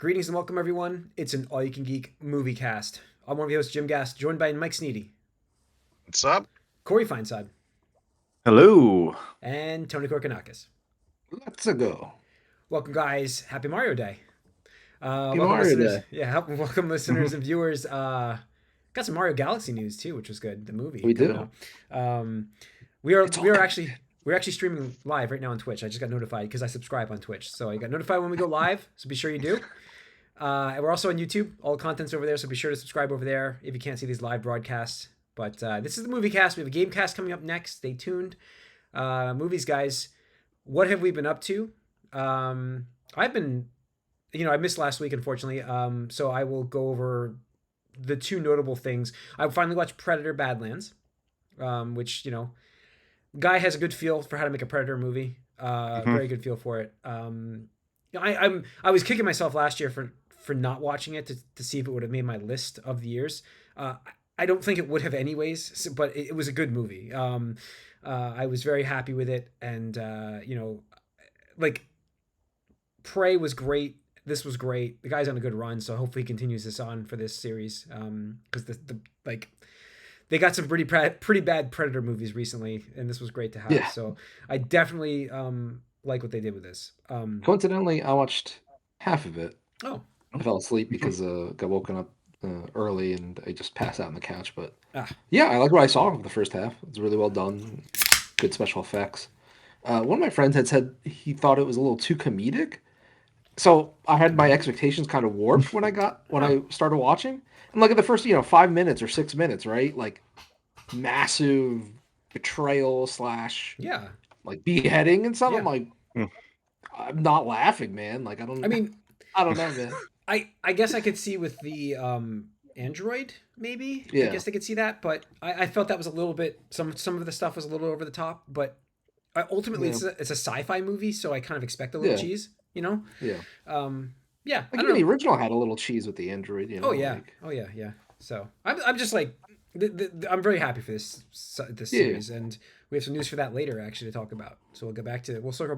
Greetings and welcome, everyone. It's an all-you-can-geek movie cast. I'm one of your hosts, Jim Gast, joined by Mike Sneedy, What's up? Corey Feinsod, Hello. and Tony Korkanakis. Let's go. Welcome, guys. Happy Mario Day. Happy Welcome, Mario listeners. Day. Yeah, welcome, listeners and viewers. Got some Mario Galaxy news too, which was good. The movie. We do. We're actually streaming live right now on Twitch. I just got notified because I subscribe on Twitch, so I got notified when we go live. So be sure you do. And we're also on YouTube. All the content's over there, so be sure to subscribe over there if you can't see these live broadcasts. But this is the movie cast. We have a game cast coming up next. Stay tuned. Movies, guys. What have we been up to? I've been, I missed last week, unfortunately. So I will go over the two notable things. I finally watched Predator: Badlands, which guy has a good feel for how to make a Predator movie. Very good feel for it. I was kicking myself last year for not watching it to see if it would have made my list of the years. I don't think it would have anyways, but it was a good movie. I was very happy with it, and Prey was great. This was great. The guy's on a good run, so hopefully he continues this on for this series. Because they got some pretty bad Predator movies recently, and this was great to have. Yeah. So I definitely like what they did with this. Coincidentally, I watched half of it. Oh, I fell asleep because got woken up early and I just passed out on the couch. But Ah. yeah, I like what I saw of the first half. It was really well done. Good special effects. One of my friends had said he thought it was a little too comedic. So I had my expectations kind of warped when I started watching. And like at the first, 5 minutes or 6 minutes, right? Like massive betrayal / yeah. like beheading and stuff. Yeah. I'm like, I'm not laughing, man. Like I don't know, man. I guess I could see with the Android, maybe. Yeah. I guess they could see that, but I felt that was a little bit some of the stuff was a little over the top, but ultimately Yeah. it's a sci-fi movie, so I kind of expect a little Yeah. cheese, Yeah. Yeah. Like even the original had a little cheese with the Android, Oh yeah. like- Oh yeah. So I'm just like I'm very happy for this Yeah. series, and we have some news for that later actually to talk about. So we'll circle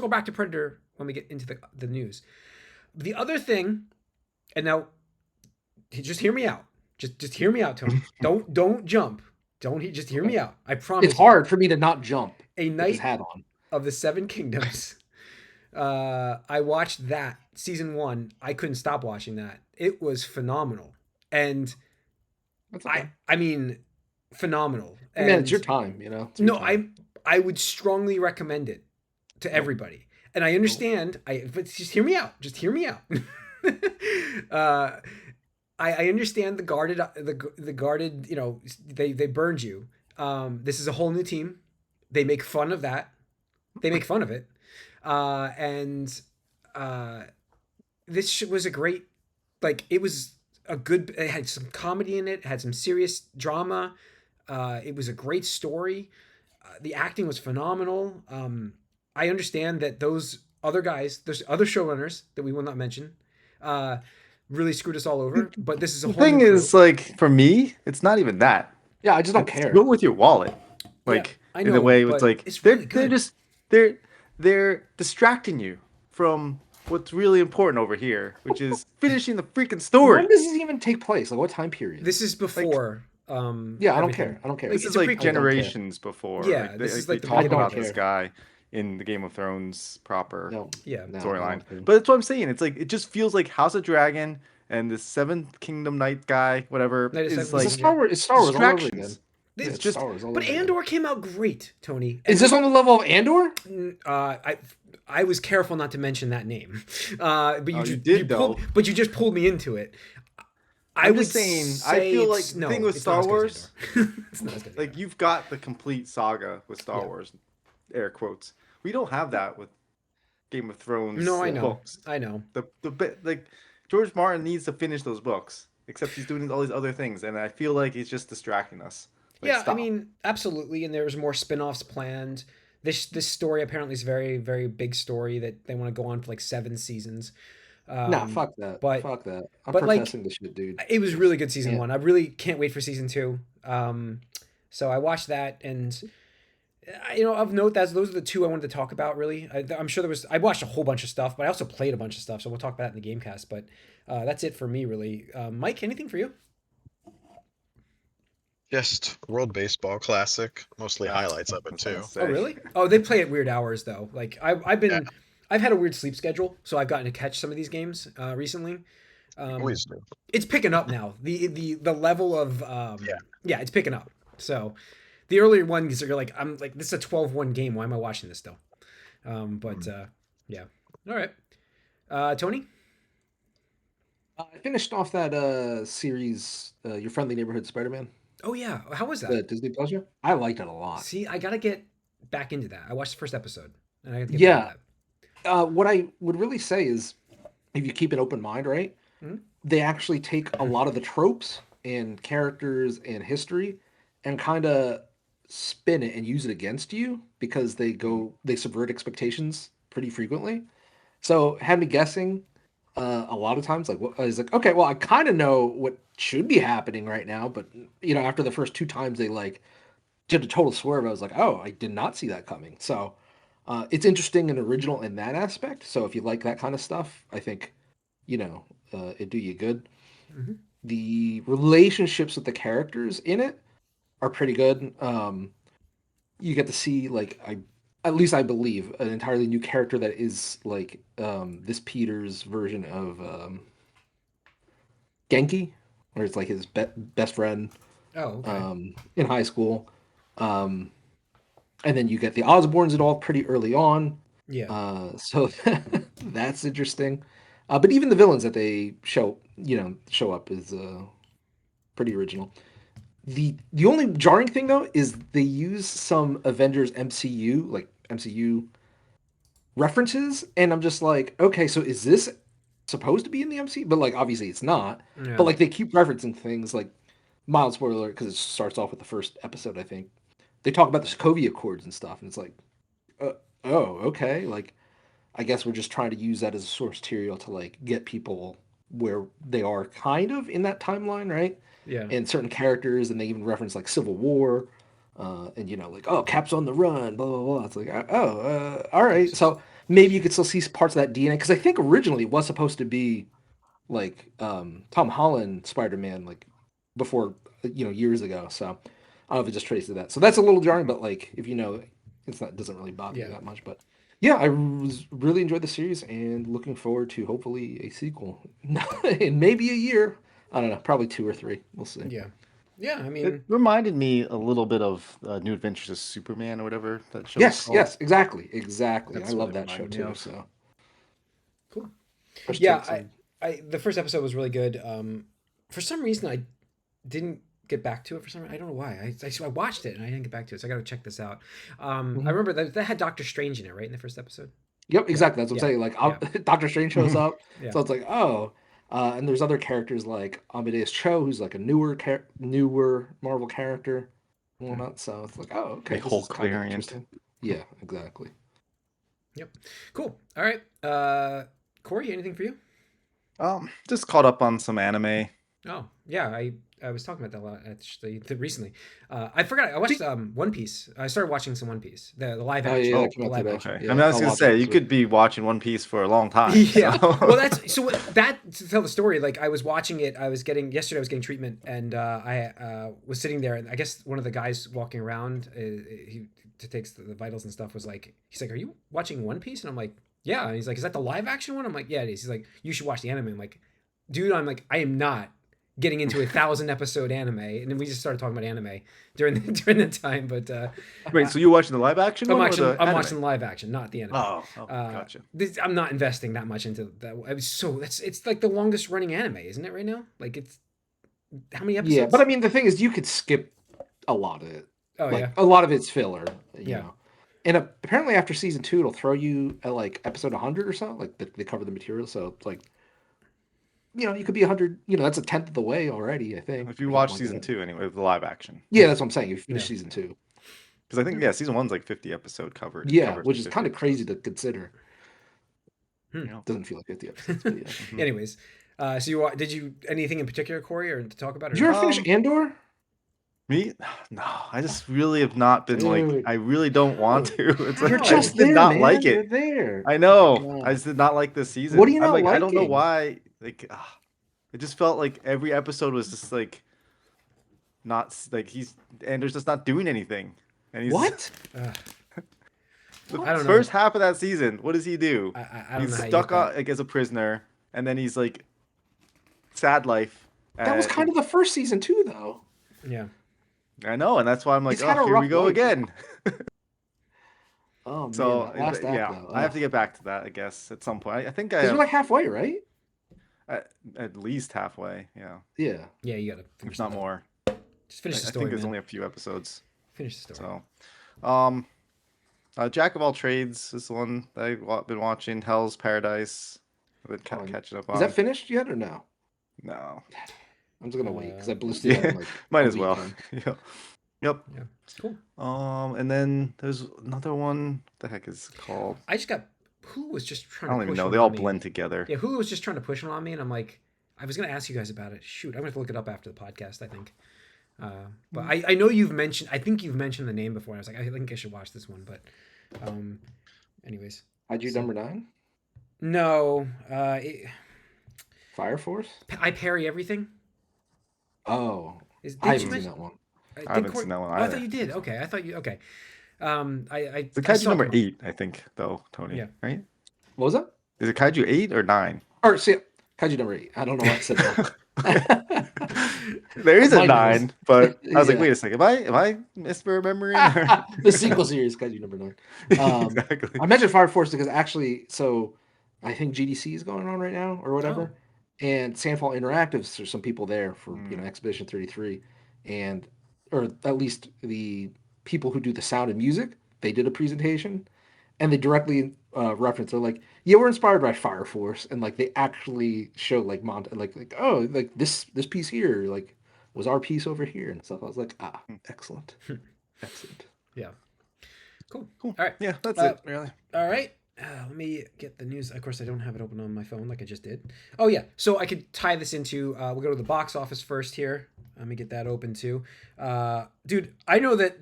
back to Predator when we get into the news. The other thing, and now just hear me out. Just hear me out, Tony. Don't jump. Just hear me out. I promise. It's hard for me to not jump A with Night his hat on. of the Seven Kingdoms. I watched that season 1. I couldn't stop watching that. It was phenomenal, and That's okay. I mean, phenomenal. Man, it's your time, It's your No, time. I would strongly recommend it to everybody. And I understand. But just hear me out. Just hear me out. I understand the guarded. They burned you. This is a whole new team. They make fun of that. They make fun of it. This was a great. It was a good. It had some comedy in it. It had some serious drama. It was a great story. The acting was phenomenal. I understand that those other guys, those other showrunners that we will not mention, really screwed us all over. But this is a The whole thing new crew. is, like, for me, it's not even that. Yeah, I just don't It's care. Go with your wallet. Yeah, I In the know, way but it's like it's they're really good. they're distracting you from what's really important over here, which is finishing the freaking story. When does this even take place? Like what time period? This is before. Yeah, I don't everything. care. I don't care. Like, This it's is a like prequel. generations before. Yeah, Like, this they, is they like the talk prequel. about I don't this guy in the Game of Thrones proper No, Yeah. no, storyline. I don't care. But that's what I'm saying. It's like it just feels like House of Dragon and the Seventh Kingdom Knight guy, whatever, Knight of is Seven like It's Star Wars. It's Star Wars all over again. distractions. This- It's just- Star Wars all But over again. Andor came out great, Tony. Is this on the level of Andor? I was careful not to mention that name, but you Oh, just you did, pulled, though. but you just pulled me into it. I'm would just saying, I say feel like it's- the thing with it's not Star as good as Andor. It's not as good as Like you've got the complete saga with Star Yeah. Wars, air quotes. We don't have that with Game of Thrones. No, I know. Books. I know. The bit like George Martin needs to finish those books, except he's doing all these other things, and I feel like he's just distracting us. Like, Yeah, stop. I mean, absolutely. And there's more spin-offs planned. This story apparently is a very, very big story that they want to go on for like 7 seasons. Nah, fuck that. but- Fuck that. I'm but, like, protesting this shit, dude. It was really good season Yeah. 1. I really can't wait for season 2. So I watched that, and of note, those are the two I wanted to talk about. Really, I'm sure I watched a whole bunch of stuff, but I also played a bunch of stuff. So we'll talk about that in the Gamecast. But that's it for me, really. Mike, anything for you? Just World Baseball Classic, mostly Yeah, highlights of I it was gonna too. Oh, say. really? Oh, they play at weird hours though. Like I've Yeah, had a weird sleep schedule, so I've gotten to catch some of these games recently. Um, always do. it's picking up now. The level of Yeah, yeah, it's picking up. So the earlier ones you're like, I'm like, this is a 12-1 game. Why am I watching this still? But yeah. All right. Tony? I finished off that series, Your Friendly Neighborhood Spider-Man, Oh yeah. How was the that? Disney Plus show. I liked it a lot. See, I gotta get back into that. I watched the first episode, and I gotta get back into Yeah, that. what I would really say is, if you keep an open mind, right, Mhm. they actually take a lot of the tropes and characters and history and kind of spin it and use it against you because they subvert expectations pretty frequently. So had me guessing a lot of times, like I was like, okay, well, I kind of know what should be happening right now, but after the first two times they like did a total swerve, I was like, oh, I did not see that coming. So it's interesting and original in that aspect. So if you like that kind of stuff, I think it do you good. Hmm. The relationships with the characters in it are pretty good. You get to see at least I believe an entirely new character that is like this Peter's version of Genki, where it's like his best friend Oh, okay. in high school. Um, and then you get the Osborns and all pretty early on. Yeah. So that's interesting. But even the villains that they show up is pretty original. The only jarring thing though is they use some Avengers MCU references, and I'm just like, okay, so is this supposed to be in the MCU? But like obviously it's not. But Yeah. like they keep referencing things like mild spoiler because it starts off with the first episode, I think. They talk about the Sokovia Accords and stuff, and it's like, uh, oh, okay, like I guess we're just trying to use that as a source material to like get people where they are kind of in that timeline, right? Yeah. And certain characters, and they even reference like Civil War, and like oh, Cap's on the run, blah blah blah. It's like all right. Nice. So maybe you could still see parts of that DNA because I think originally it was supposed to be like Tom Holland Spider-Man like before years ago. So I don't know if it just traced to that. So that's a little jarring, but like if it's not doesn't really bother me Yeah. that much. But yeah, really enjoyed the series and looking forward to hopefully a sequel in maybe a year. I don't know, probably 2 or 3. We'll see. Yeah. Yeah. I It mean, reminded me a little bit of New Adventures of Superman or whatever that show is Yes, called. yes, exactly. I That's love what it that show reminded me too. of. So cool. Chris Yeah. takes on- The first episode was really good. For some reason, I didn't get back to it. For some reason, I don't know why. I watched it and I didn't get back to it. So I got to check this out. I Mhm. remember that had Doctor Strange in it, right, in the first episode. Yep, Yeah. exactly. That's what I'm Yeah. saying. Like Yeah. Doctor Strange shows up, Yeah. so it's like oh, and there's other characters like Amadeus Cho, who's like a newer Marvel character, and whatnot. So it's like oh, okay, A this is Hulk kind of variant. interesting. Yeah, exactly. Yep. Cool. All right. Corey, anything for you? Just caught up on some anime. Oh, yeah. I was talking about that a lot actually recently. I forgot. I watched One Piece. I started watching some One Piece. The live Oh action. yeah, Oh, that came The out live today. action. Okay. Yeah, I mean, I was I'll gonna watch say it you soon. could be watching One Piece for a long time. Yeah. So. Well, that's so that to tell the story. Like I was watching it. I was getting treatment, and I was sitting there, and I guess one of the guys walking around, he to takes the vitals and stuff, was like, he's like, "Are you watching One Piece?" And I'm like, "Yeah." And he's like, "Is that the live action one?" I'm like, "Yeah, it is." He's like, "You should watch the anime." I'm like, "Dude," I'm like, "I am not getting into a 1,000 episode anime." And then we just started talking about anime during during the time. But Wait, so you're watching the live action one or the I'm anime? watching the live action, not the anime. Oh, gotcha. I'm not investing that much into that. I was it's like the longest running anime, isn't it right now? Like it's how many episodes? Yeah, but I mean the thing is, you could skip a lot of it. Oh Like yeah, a lot of it's filler. Yeah. And apparently after season 2, it'll throw you at like episode 100 or so. Like they cover the material, so it's like you could be 100. That's a tenth of the way already. I think. If you or watch something season like that. 2 anyway, the live action. Yeah, that's what I'm saying. You finish Yeah. season 2. Because I think season 1's like 50 episode covered. Yeah, covers which like is 50 kind of crazy episodes. to consider. Yeah. Doesn't feel like 50 episodes, but yeah. Mhm. Anyways, so did you anything in particular, Corey, or to talk about? Or Did you ever no? finish Um, Andor? Me? No, I just really have not been like. Dude. I really don't want to. It's like You're I just just did not man. like You're it. there. I know. God. I just did not like this season. What do you I'm not like, I don't know liking? why. Like, it just felt like every episode was just like not like Anders just not doing anything. And he's What? the I don't know. first half of that season. What does he do? I don't know He's how you stuck get that. like as a prisoner, and then he's like sad life. That was kind of the first season too, though. Yeah. I know, and that's why I'm like, He's had a oh, here we rough go life. again. Oh man, So that last act, yeah, though. I have to get back to that, I guess, at some point. I think I Because have we're like halfway, right? at least halfway. Yeah, Yeah. Yeah, you gotta if finish not that up. more. Just finish the I story, think there's man. only a few episodes. Finish the story. So, Jack of all trades is the one that I've been watching. Hell's Paradise. I've been catching up on. Is that finished yet or no? No. I'm just gonna wait because I boosted Yeah, on like might a as well. weekend. Yep. Yep. Yeah. Cool. And then there's another one. What the heck is it called? I just got Hulu was just I trying don't to even push know. one They all on me. blend together. Yeah, Hulu was just trying to push one on me, and I'm like, I was gonna ask you guys about it. Shoot, I'm gonna have to look it up after the podcast, I think. But I know you've mentioned. I think you've mentioned the name before. And I was like, I think I should watch this one. But, anyways. IG number 9, No. Fire Force. I parry everything. Oh, Did I you haven't seen mention- that one. I haven't seen that one Oh, I either. thought you did. Okay, I thought you. Okay. It's I Kaiju saw number them. 8, I think, though, Tony. Yeah. Right? What was that? Is it Kaiju 8 or 9? Or see, Kaiju number 8. I don't know what I said. There is a Mine 9, is. but I was like, Yeah. wait a second. Am I misremembering? The sequel series, Kaiju number 9. Exactly. I mentioned Fire Force because actually, so I think GDC is going on right now or whatever, and Sandfall Interactives. There's some people there for Expedition 33, and or at least the people who do the sound and music. They did a presentation, and they directly reference. They're like, "Yeah, we're inspired by Fire Force," and like they actually show like oh, like this piece here like was our piece over here and stuff. I was like, excellent, excellent. Yeah. Cool. Cool. All right. Yeah, that's Uh, it, really. All right. Let me get the news. Of course, I don't have it open on my phone like I just did. Oh, yeah. So I could tie this into, we'll go to the box office first here. Let me get that open too. Dude, I know that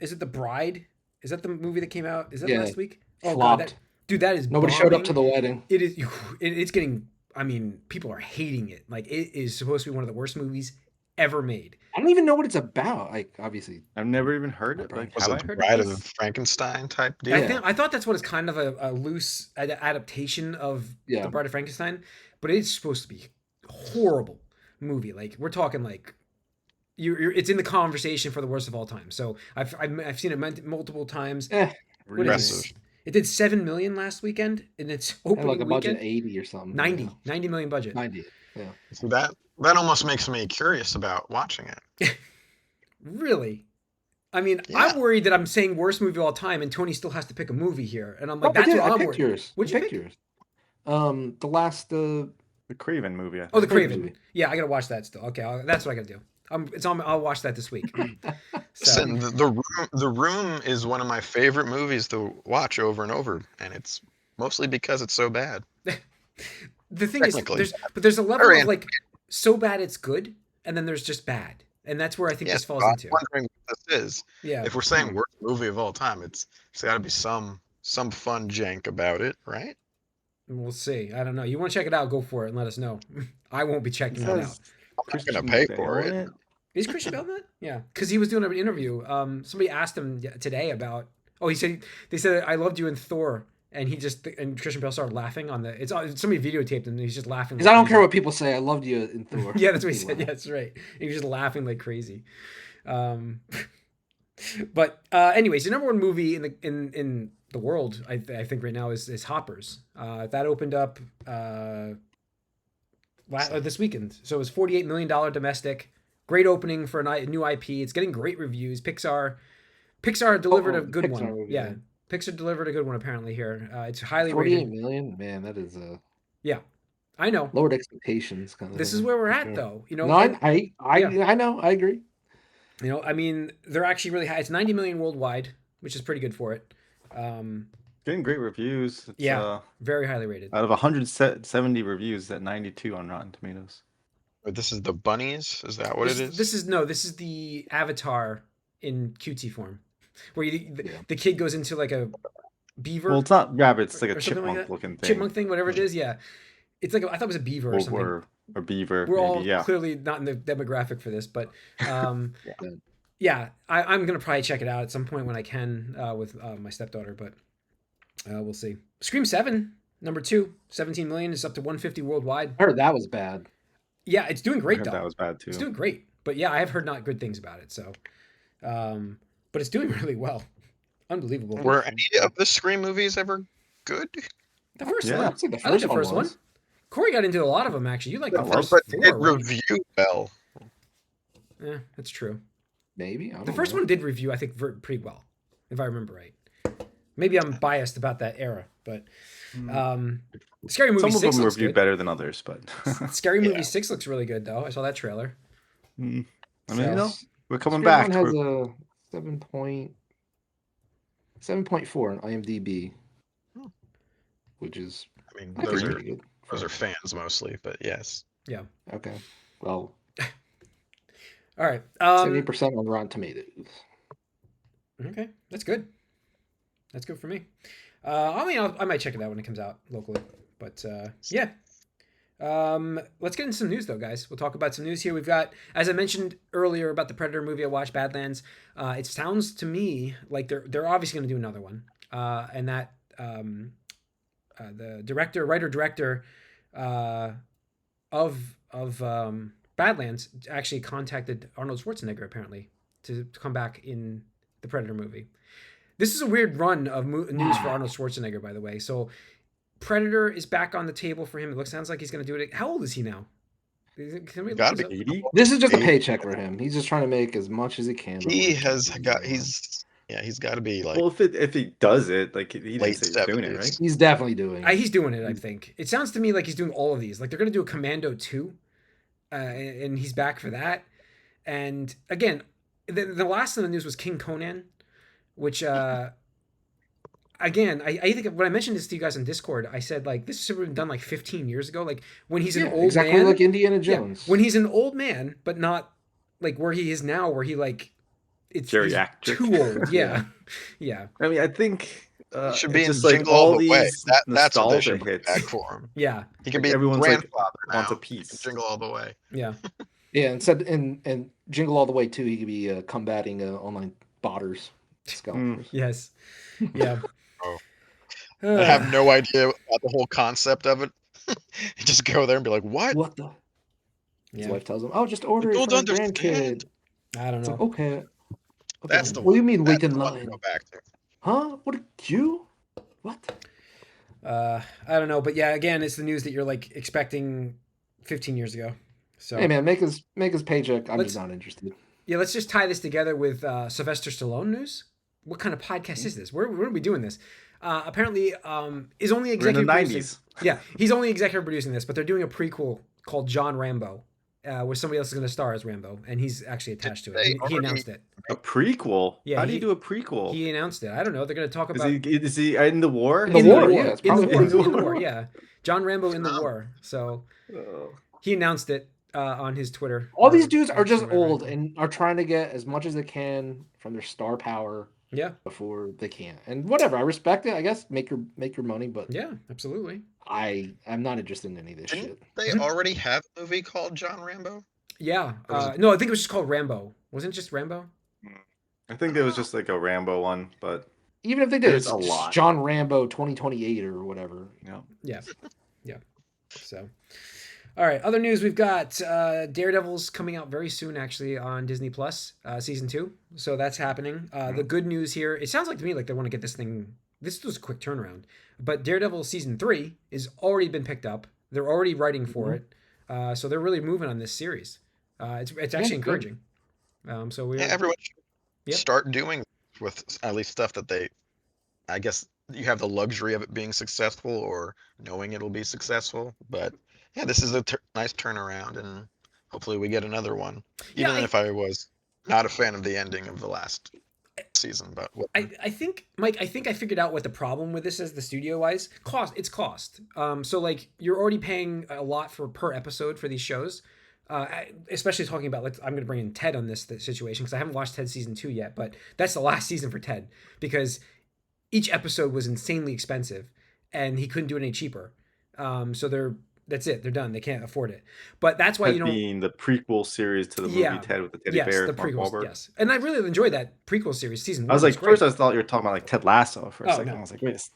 is it The Bride? Is that the movie that came out? Is that Yeah, last week? Oh, flopped. God. Dude, that is Nobody showed up to bombing. the wedding. It is, it's getting, I mean, people are hating it. Like, it is supposed to be one of the worst movies ever made. I don't even know what it's about. Like, obviously, I've never even heard it. Like, Was have it I heard Bride of of this? Frankenstein type deal? I thought that's what it's kind of a loose adaptation of Yeah. The Bride of Frankenstein, but it's supposed to be horrible movie. Like we're talking like it's in the conversation for the worst of all time. So I've seen it multiple times. What is it? Impressive. It did 7 million last weekend, and it's had opening like a budget weekend 80 or something. 90 million budget. 90. Yeah. So that almost makes me curious about watching it. Really? I mean, Yeah. I'm worried that I'm saying worst movie of all time, and Tony still has to pick a movie here, and I'm like, I that's did. what I I'm picked worried. yours. What'd I you picked pick? yours. The last The Craven movie. I Oh, The think. Craven. movie. Yeah, I gotta watch that still. Okay, that's what I gotta do. It's on. I'll watch that this week. So, Listen, the Room is one of my favorite movies to watch over and over, and it's mostly because it's so bad. the thing is, Technically. there's a level Very of like so bad it's good, and then there's just bad, and that's where I think Yeah, this falls I'm into. wondering what this is. Yeah, If we're saying worst movie of all time, it's got to be some fun jank about it, right? we'll see. I don't know. You want to check it out? Go for it and let us know. I won't be It checking it out. says I'm not Christian gonna pay Bale for in it. Is Christian Bale in that? Yeah, because he was doing an interview. Somebody asked him today about. Oh, they said I loved you in Thor, and and Christian Bale started laughing on the. It's somebody videotaped him, and he's just laughing. Because I don't care what people say. I loved you in Thor. Yeah, that's what he said. Yeah, that's right. And he was just laughing like crazy. But anyways, the number one movie in the world, I think right now is Hoppers. That opened up this weekend, so it was $48 million domestic. Great opening for a new IP. It's getting great reviews. Pixar delivered a good Pixar one. movie, Yeah, yeah. Pixar delivered a good one apparently here. It's highly 48 rated. million? Man, that is Yeah, I know. lowered expectations. Kind of. This is where we're at, though. You know, No, and- I know. I agree. You know, I mean, they're actually really high. It's 90 million worldwide, which is pretty good for it. Getting great reviews. It's, Very highly rated. out of 170 reviews, at 92 on Rotten Tomatoes. Or this is the bunnies. Is that what it is? This is the Avatar in cutesy form, where Yeah. the kid goes into like a beaver. Well, it's not rabbit. It's like a or something like chipmunk that. looking thing. Chipmunk thing, whatever it is. Yeah, it's like I thought it was a beaver or something. Or a beaver. We're maybe, all yeah. clearly not in the demographic for this, but Yeah. yeah, I'm gonna probably check it out at some point when I can with my stepdaughter, but we'll see. Scream 7, number 2, 17 million, is up to 150 worldwide. I heard that was bad. Yeah, it's doing I great heard though. that was bad too. It's doing great, but yeah, I have heard not good things about it. So, but it's doing really well. Unbelievable. Were any of the Scream movies ever good? The first Yeah. one. I'd say the I like the first first one. was. Corey got into a lot of them actually. You like the I love first But four, it right? reviewed well. Yeah, that's true. Maybe. I The don't first know. one did review, I think, pretty well, if I remember right. Maybe I'm biased about that era, but Scary Movie Some of 6 them looks reviewed good. better than others, but Scary Movie Yeah. 6 looks really good though. I saw that trailer. I mean, So- you know, we're coming Scream back. One has a 7.4 on IMDb, which is I mean, I think those are pretty good. fans mostly, but yes. Yeah. Okay. Well, All right. 70% on Rotten Tomatoes. Okay, that's good. That's good for me. I mean, I might check it out when it comes out locally. But yeah. Let's get into some news though, guys. We'll talk about some news here. We've got, as I mentioned earlier about the Predator movie I watched, Badlands. It sounds to me like they're obviously going to do another one, and that the writer director of Badlands actually contacted Arnold Schwarzenegger apparently to come back in the Predator movie. This is a weird run of news for Arnold Schwarzenegger, by the way. So Predator is back on the table for him. Sounds like he's going to do it. How old is he now? Can we look Gotta this be up? 80? This is just a He- paycheck for him. He's just trying to make as much as he can. He has got. He's got to be like Well, if he does it, like he didn't late say he's doing it, 70s. right? He's definitely doing it. He's doing it, I think. It sounds to me like he's doing all of these. Like they're going to do a Commando 2, and he's back for that. And again, the last of the news was King Conan, which again, I think when I mentioned this to you guys on Discord, I said like this should have been done like 15 years ago. Like when he's an old exactly man, like Indiana yeah, Jones. when he's an old man, but not like where he is now, where he like he's Geriatric. too old. Yeah, yeah, I mean, I think He should it's be in just like Jingle All all the Way. these That's what they nostalgia should bring hits. back for him. yeah, He can Like, be everyone's, everyone's like, grandfather now. wants a in piece. Jingle All the Way. yeah. Yeah, and Jingle All the Way too. He could be combating online botters, scalpers. Yes. Yeah. Oh. I have no idea about the whole concept of it. You just go there and be like, "What? What the? His Yeah. wife tells him, "Oh, just order it don't for a understand." grandkid." I don't It's know. like, okay. That's the What do you mean wait That's in the one to line? go back to. Huh? What a you? What? I don't know, but yeah, again, it's the news that you're like expecting 15 years ago. So Hey man, make his paycheck. I'm Let's- just not interested. yeah, let's just tie this together with Sylvester Stallone news. What kind of podcast is this? Where are we doing this? Apparently, is only We're in executive the producing. 90s. Yeah, he's only executive producing this, but they're doing a prequel called John Rambo, where somebody else is going to star as Rambo, and he's actually attached to it. they He already- announced it. A prequel? Yeah, How do he- you do a prequel? He announced it. I don't know. They're going to talk Is about he in the war? In the in war, the yeah, war. it's In the probably war. in the In the war. war. Yeah, John Rambo in the Wow. war. So Oh. he announced it on his Twitter. All these dudes are just Whatever. old and are trying to get as much as they can from their star power Yeah, before they can. And whatever, I respect it. I guess make your money, but yeah, absolutely. I'm not interested in any of this Didn't shit. they Mhm. already have a movie called John Rambo? Yeah. Or was No, I think it was just called Rambo. Wasn't it just Rambo? I think there was just like a Rambo one, but Even if they did, There's it's a lot. John Rambo 2028 or whatever. you know. Yeah. Yeah. So, all right. Other news: we've got Daredevil's coming out very soon, actually, on Disney Plus, season 2. So that's happening. The good news here: it sounds like to me like they want to get this thing. This was a quick turnaround, but Daredevil season 3 is already been picked up. They're already writing for it, so they're really moving on this series. It's actually good. encouraging. So we Yeah, everyone should Yep. start doing with at least stuff that they. I guess you have the luxury of it being successful or knowing it'll be successful. But yeah, this is a nice turnaround, and hopefully we get another one. Yeah, Even if I was not a fan of the ending of the last season, but I think, Mike, I think I figured out what the problem with this is, the studio wise. It's cost. So like you're already paying a lot for per episode for these shows. especially talking about, I'm going to bring in Ted on this situation because I haven't watched Ted season 2 yet, but that's the last season for Ted because each episode was insanely expensive and he couldn't do it any cheaper. So that's it. They're done. They can't afford it. But that's why Ted being the prequel series to the movie Ted with the teddy bear. The prequels, yes. And I really enjoyed that prequel series. Season 1 I was like, great. first I thought you were talking about like Ted Lasso for a second. No. I was like, wait.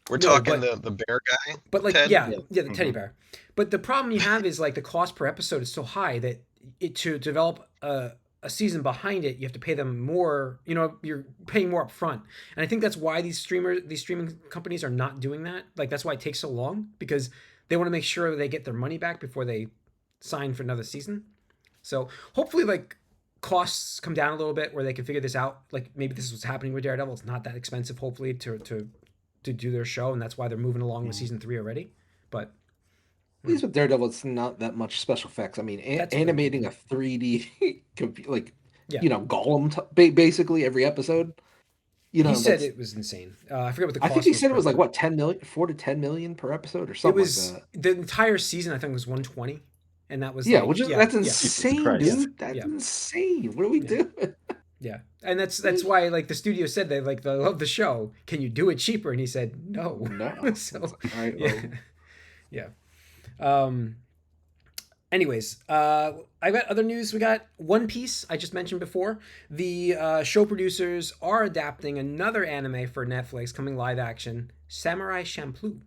We're talking the bear guy. But like, Ted? the teddy bear. But the problem you have is like the cost per episode is so high that to develop a season behind it, you have to pay them more. You're paying more up front, and I think that's why these streaming companies are not doing that. Like that's why it takes so long because they want to make sure they get their money back before they sign for another season. So hopefully, like costs come down a little bit where they can figure this out. Like maybe this is what's happening with Daredevil. It's not that expensive, hopefully, to do their show, and that's why they're moving along with season 3 already. But at least with Daredevil, it's not that much special effects. I mean, animating a 3D, Golem basically every episode. He said it was insane. I forget what the cost I think he said it was like what, 10 million, 4 to 10 million per episode or something. It was like that. The entire season. I think was 120, and that was that's insane, dude. That's insane. What are we doing? Yeah, and that's why like the studio said they love the show. Can you do it cheaper? And he said no. So yeah. Anyways, I got other news. We got One Piece. I just mentioned before. The show producers are adapting another anime for Netflix, coming live action, Samurai Champloo.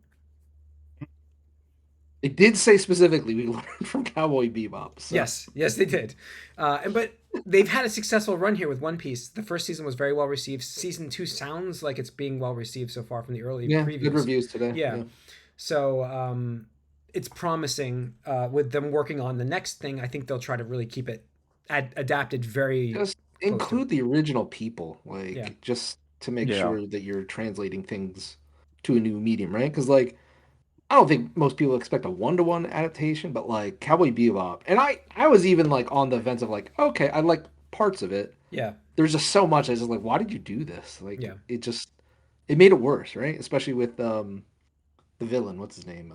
It did say specifically we learned from Cowboy Bebop. So. Yes, they did. But they've had a successful run here with One Piece. The first season was very well received. Season 2 sounds like it's being well received so far from the early previews. Good reviews today. Yeah. So it's promising with them working on the next thing. I think they'll try to really keep it adapted very just include the original people, just to make sure that you're translating things to a new medium, right? Because I don't think most people expect a 1-to-1 adaptation, but like Cowboy Bebop, and I was even like on the fence of like, okay, I like parts of it. Yeah. There's just so much. I was just like, why did you do this? It made it worse, right? Especially with the villain. What's his name?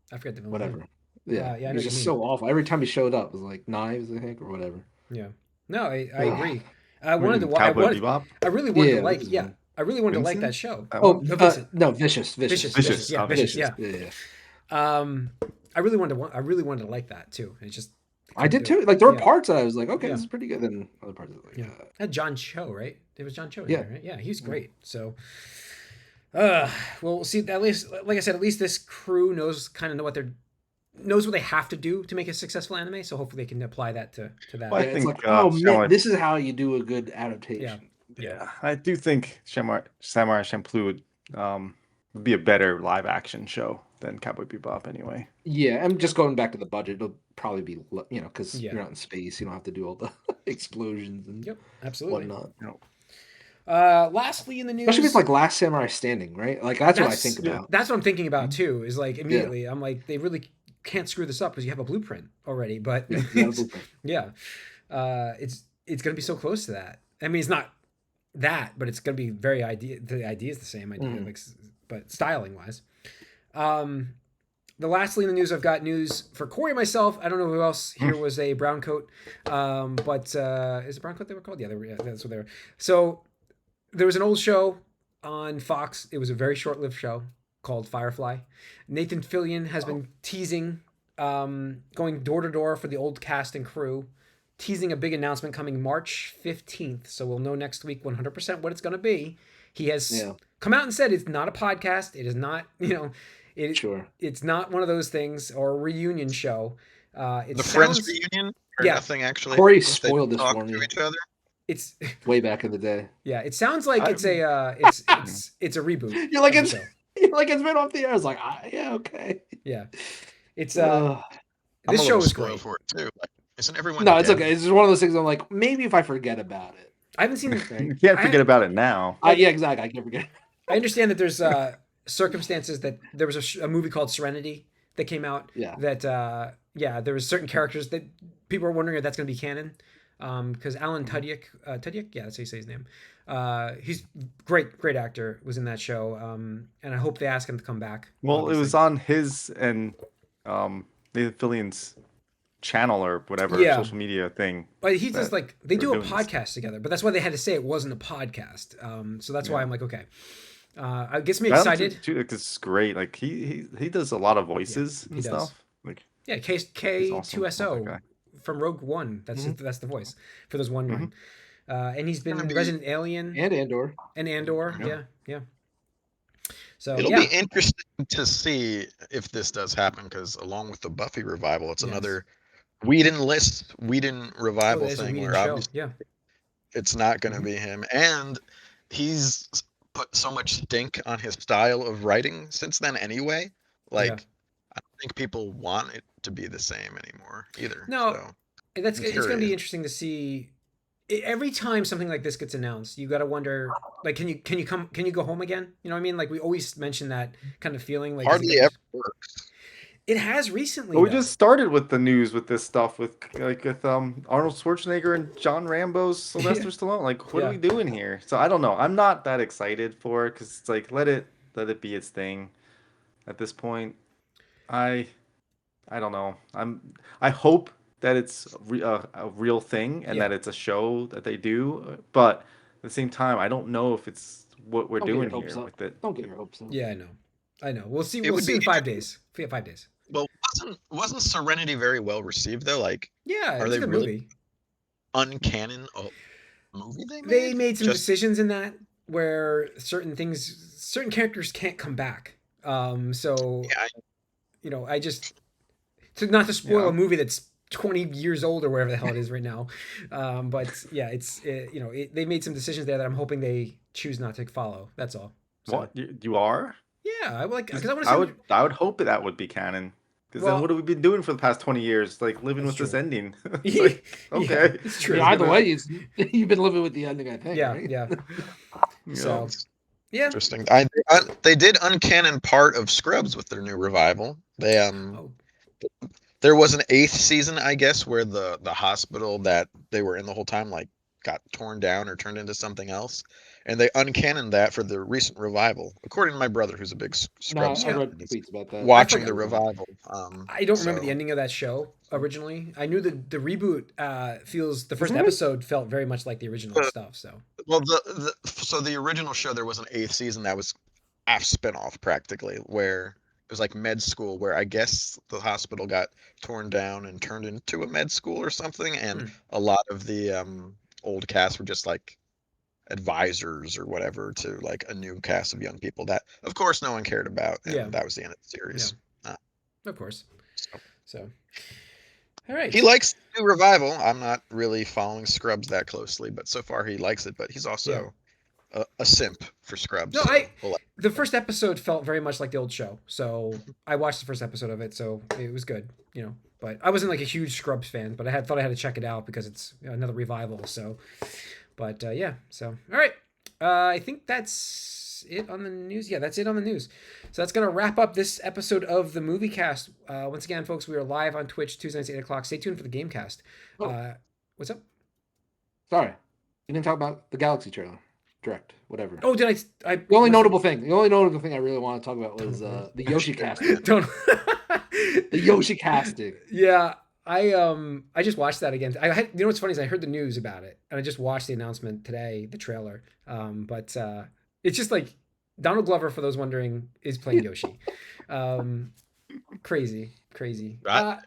I forget the villain. Whatever. Yeah. It was just so awful. Every time he showed up, it was like knives, I think, or whatever. Yeah. No, I agree. I wanted to watch. I really wanted to like. Yeah. I really wanted to like that show. Vicious. Vicious. Yeah, Vicious. Yeah. I really wanted to like that too. It's just I did too. Like there were parts that I was like, okay, this is pretty good. Then other parts, had John Cho, right? It was John Cho in there, right? Yeah, he's great. So, well, we'll see. At least, like I said, at least this crew knows what they have to do to make a successful anime. So hopefully they can apply that to that. Well, I think, man, this is how you do a good adaptation. Yeah, I do think Samurai Champloo would be a better live action show than Cowboy Bebop anyway. Yeah, I'm just going back to the budget. It'll probably be, because you're not in space, you don't have to do all the explosions and absolutely whatnot. Lastly in the news, especially if it's like Last Samurai Standing, right? Like that's what I think about. That's what I'm thinking about too. Is like immediately I'm like, they really can't screw this up because you have a blueprint already. But it's gonna be so close to that. I mean, it's not that, but it's gonna be the idea is the same idea, but styling wise. The lastly in the news, I've got news for Corey and myself. I don't know who else here was a brown coat, but is it brown coat they were called? Yeah, that's what they were. So there was an old show on Fox. It was a very short-lived show called Firefly. Nathan Fillion has been teasing, going door to door for the old cast and crew, teasing a big announcement coming March 15th. So we'll know next week 100% what it's going to be. He has come out and said it's not a podcast. It is not, it's not one of those things or a reunion show. Friends reunion? Or nothing actually. Corey spoiled this for me. To each other? It's way back in the day. Yeah, it sounds like it's a it's a reboot. You're like it's been off the air. I was like, okay. Yeah, it's this show is great for it too. Like, isn't everyone? No, it's okay. It's just one of those things. I'm like, maybe if I forget about it. I haven't seen it. You can't forget about it now. Yeah, exactly. I can't forget. I understand that there's circumstances that there was a movie called Serenity that came out. Yeah. That there was certain characters that people are wondering if that's going to be canon. Because Alan Tudyk, yeah, that's how you say his name. He's great actor, was in that show. And I hope they ask him to come back. Well, obviously. It was on his and Nathan Fillion's channel or whatever Yeah. social media thing. But he does that they do a doing this. podcast together, but that's why they had to say it wasn't a podcast. So that's why Yeah. I'm like, okay. It gets me But I don't excited. too, like, this is great. Like he does a lot of voices he and does. stuff. Like Yeah, he's awesome. Love that K2SO guy. from Rogue One. That's that's the voice for those wondering. And he's been Gonna in be- Resident Alien And Andor. and Andor. Yeah. Yeah. So It'll yeah, be interesting to see if this does happen, because along with the Buffy revival, it's Yes. another Whedon oh, revival there's a thing Whedon where show. obviously Yeah, it's not going to be him, and he's put so much stink on his style of writing since then anyway. Like, Yeah. I don't think people want it to be the same anymore either. No, So, and it's going to be curious. interesting to see. Every time something like this gets announced, you got to wonder, like, can you go home again? You know what I mean? Like, we always mention that kind of feeling. Like, is it hardly gonna- ever works. It has recently. But we though. just started with the news with this stuff with Arnold Schwarzenegger and John Rambo's Sylvester Stallone. Like, what Yeah. are we doing here? So I don't know. I'm not that excited for it because it's like let it be its thing. At this point, I don't know. I hope that it's a real thing and Yeah. that it's a show that they do. But at the same time, I don't know if it's what we're Don't get your doing hopes here up. with it. Don't get your hopes up. Yeah, I know. We'll see. It We'll would see be in 5 days. 5 days. Well, wasn't Serenity very well received though? Like, Yeah, it Are was they a good really movie. uncanon movie They made some Just- decisions in that where certain characters can't come back. So Yeah, I just not to spoil Yeah. a movie that's 20 years old or whatever the hell it is right now. But yeah, they made some decisions there that I'm hoping they choose not to follow. That's all. So, What you are? Yeah, I would like because I want to. I would hope that would be canon. Because Well- then what have we been doing for the past 20 years? Like living That's with this true. ending. Yeah, Like, okay. it's I true. mean, either way, you've been living with the ending, I think. Yeah, right? yeah. You So know, yeah. interesting. They did uncanon part of Scrubs with their new revival. They Oh, there was an 8th season, I guess, where the hospital that they were in the whole time like got torn down or turned into something else, and they uncannoned that for the recent revival. According to my brother, who's a big No, Scrubs I fan, read he's tweets about that. watching I the forgot. revival. I don't remember the so- ending of that show originally. I knew that the reboot feels the first Mhm. episode felt very much like the original stuff. So Well, so the original show, there was an 8th season that was a spinoff practically, where it was like med school, where I guess the hospital got torn down and turned into a med school or something, and a lot of the old cast were just like advisors or whatever to like a new cast of young people that, of course, no one cared about, and Yeah. that was the end of the series. of course. So- So all right. He likes the new revival. I'm not really following Scrubs that closely, but so far he likes it. But he's also a simp for Scrubs. No, so we'll let- The first episode felt very much like the old show, so I watched the first episode of it, so it was good, But I wasn't like a huge Scrubs fan, but I thought I had to check it out because it's another revival. So, but yeah, so all right, I think that's it on the news. Yeah, that's it on the news. So that's gonna wrap up this episode of the Moviecast. Once again, folks, we are live on Twitch Tuesday nights at 8:00. Stay tuned for the Gamecast. Oh. What's up? Sorry, you didn't talk about the Galaxy trailer, direct, whatever. Oh, did I? The only notable thing I really want to talk about was the Yoshi casting. Don't. The Yoshi casting. Yeah, I just watched that again. What's funny is I heard the news about it and I just watched the announcement today, the trailer. But it's just like Donald Glover, for those wondering, is playing Yoshi. Crazy. Right.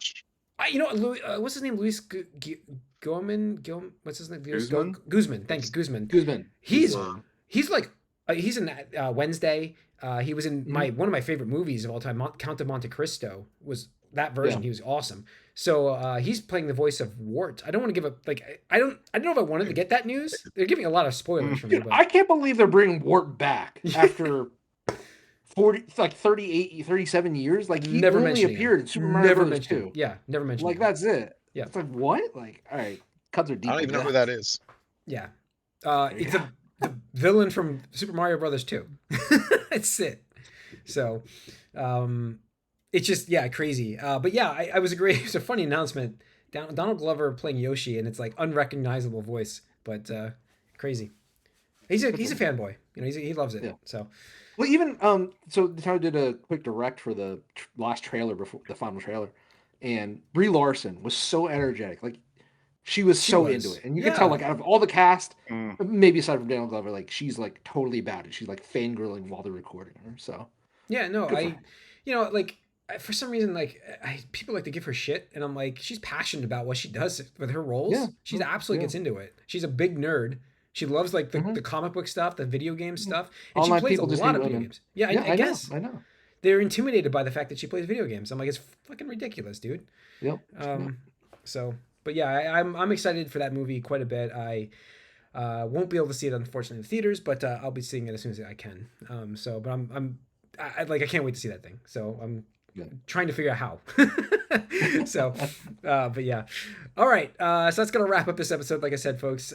What's his name? Luis Guzman. What's his name? Guzman? Guzman. Thank you, Guzman. Guzman. He's like he's in Wednesday. He was in one of my favorite movies of all time, Count of Monte Cristo. Was that version? Yeah. He was awesome. So he's playing the voice of Wart. I don't want to give up I don't know if I wanted to get that news. They're giving a lot of spoilers for me. Dude, But I can't believe they're bringing Wart back after 37 years. Like he Never only mentioning appeared him. in Super Mario Never Bros. mentioned 2. him. Yeah, never mentioned Like him. that's it. Yeah. It's like what? Like all right, cuts are deep. I don't even know who that is. Yeah. It's the villain from Super Mario Brothers 2. That's it. So, it's just, crazy. But yeah, I was agree. It was a funny announcement. Donald Glover playing Yoshi, and it's like unrecognizable voice, but crazy. He's a fanboy. He loves it. Yeah. So, Well, even so, Nintendo did a quick direct for the last trailer before the final trailer, and Brie Larson was so energetic. Like she was She so was. into it, and you Yeah. could tell like out of all the cast, Mm. maybe aside from Daniel Glover, like she's like totally about it. She's like fangirling while they're recording her. So Yeah, no, good for her. you know, like for some reason, like people like to give her shit, and I'm like, she's passionate about what she does with her roles. Yeah. She's absolutely Yeah. gets into it. She's a big nerd. She loves like the, Mhm. the comic book stuff, the video game stuff, and Online she plays a people just lot hate of video women. games. Yeah, Yeah, I guess I know. they're intimidated by the fact that she plays video games. I'm like, it's fucking ridiculous, dude. Yep. So, but yeah, I'm excited for that movie quite a bit. I won't be able to see it unfortunately in the theaters, but I'll be seeing it as soon as I can. But I can't wait to see that thing. So I'm trying to figure out how. So, but yeah. All right. So that's gonna wrap up this episode. Like I said, folks.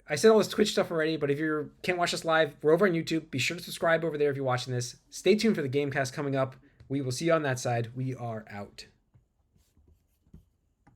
I said all this Twitch stuff already, but if you can't watch us live, we're over on YouTube. Be sure to subscribe over there if you're watching this. Stay tuned for the Gamecast coming up. We will see you on that side. We are out.